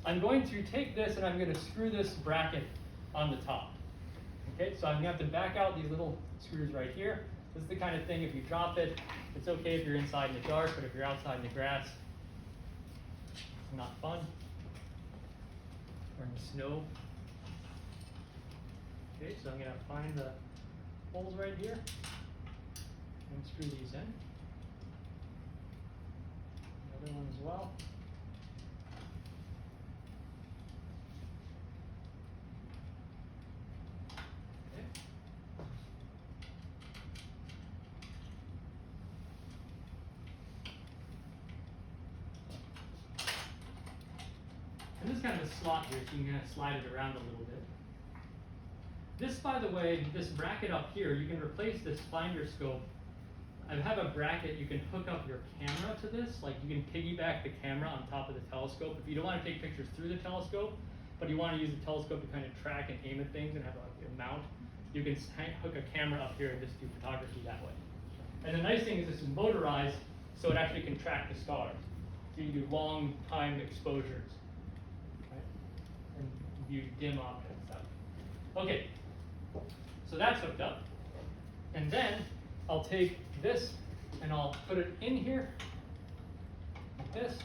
I'm going to take this and I'm going to screw this bracket on the top. Okay, so I'm going to have to back out these little screws right here. This is the kind of thing, if you drop it, it's okay if you're inside in the dark, but if you're outside in the grass, it's not fun. Or in the snow. Okay, so I'm going to find the holes right here and screw these in. Another one as well. Okay. And this is kind of a slot here, so you can kind of slide it around a little bit. This, by the way, this bracket up here, you can replace this finder scope. I have a bracket, you can hook up your camera to this, like you can piggyback the camera on top of the telescope. If you don't want to take pictures through the telescope, but you want to use the telescope to kind of track and aim at things and have a mount, you can hook a camera up here and just do photography that way. And the nice thing is this is motorized, so it actually can track the stars. So you can do long time exposures, right? And view dim objects and stuff. Okay, so that's hooked up. And then I'll take this and I'll put it in here, like this.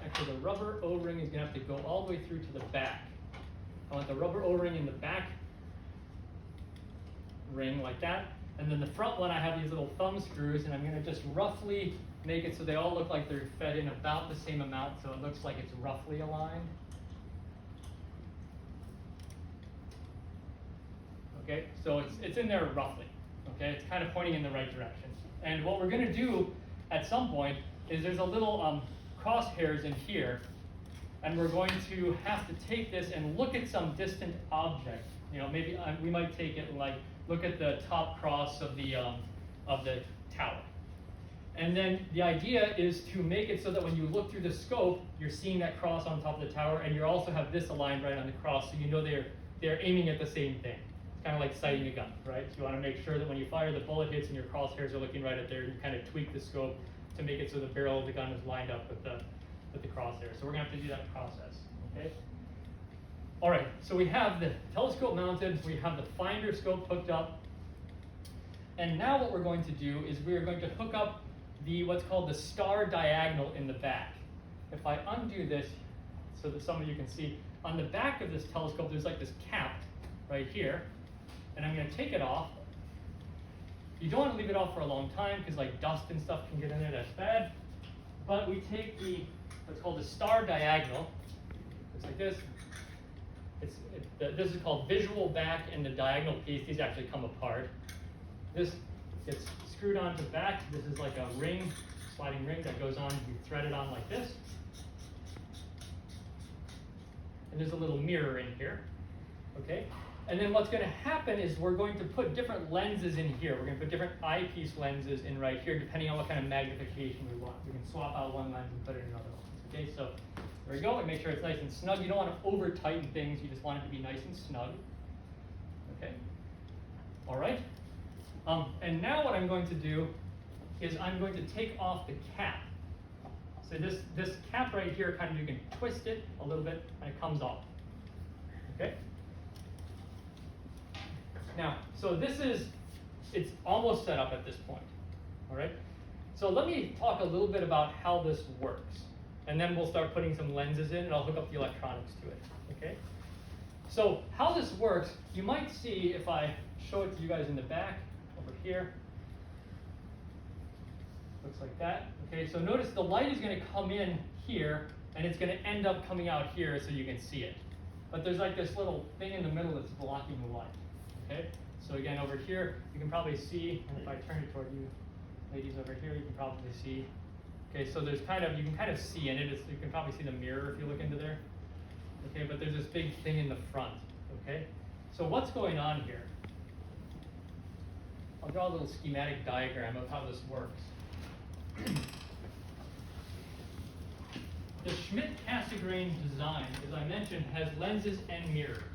Actually, the rubber O-ring is gonna have to go all the way through to the back. I want the rubber O-ring in the back ring like that. And then the front one, I have these little thumb screws, and I'm gonna just roughly make it so they all look like they're fed in about the same amount, so it looks like it's roughly aligned. Okay, so it's in there roughly. Okay, it's kind of pointing in the right direction. And what we're going to do at some point is there's a little crosshairs in here, and we're going to have to take this and look at some distant object. You know, maybe we might take it like look at the top cross of the tower. And then the idea is to make it so that when you look through the scope, you're seeing that cross on top of the tower, and you also have this aligned right on the cross, so you know they're aiming at the same thing. Kind of like sighting a gun, right? So you want to make sure that when you fire, the bullet hits and your crosshairs are looking right at there. You kind of tweak the scope to make it so the barrel of the gun is lined up with the crosshairs. So we're going to have to do that process, okay? All right, so we have the telescope mounted, we have the finder scope hooked up, and now what we're going to do is we are going to hook up what's called the star diagonal in the back. If I undo this so that some of you can see, on the back of this telescope there's like this cap right here. And I'm going to take it off. You don't want to leave it off for a long time because like dust and stuff can get in there, that's bad. But we take what's called the star diagonal. It's like this. This is called visual back, and the diagonal piece, these actually come apart. This gets screwed onto the back. This is like a ring, sliding ring that goes on. You thread it on like this. And there's a little mirror in here. Okay? And then what's going to happen is we're going to put different lenses in here. We're going to put different eyepiece lenses in right here, depending on what kind of magnification we want. We can swap out one lens and put in another one. Okay, so there we go. And make sure it's nice and snug. You don't want to over tighten things. You just want it to be nice and snug. Okay. All right. And now what I'm going to do is I'm going to take off the cap. So this cap right here, kind of you can twist it a little bit, and it comes off. Okay. Now, so it's almost set up at this point, all right? So let me talk a little bit about how this works, and then we'll start putting some lenses in, and I'll hook up the electronics to it, okay? So how this works, you might see if I show it to you guys in the back, over here. Looks like that, okay? So notice the light is gonna come in here, and it's gonna end up coming out here so you can see it. But there's like this little thing in the middle that's blocking the light. Okay, so again over here, you can probably see, and if I turn it toward you, ladies over here, you can probably see. Okay, so there's you can kind of see in it. You can probably see the mirror if you look into there. Okay, but there's this big thing in the front. Okay, so what's going on here? I'll draw a little schematic diagram of how this works. The Schmidt-Cassegrain design, as I mentioned, has lenses and mirrors.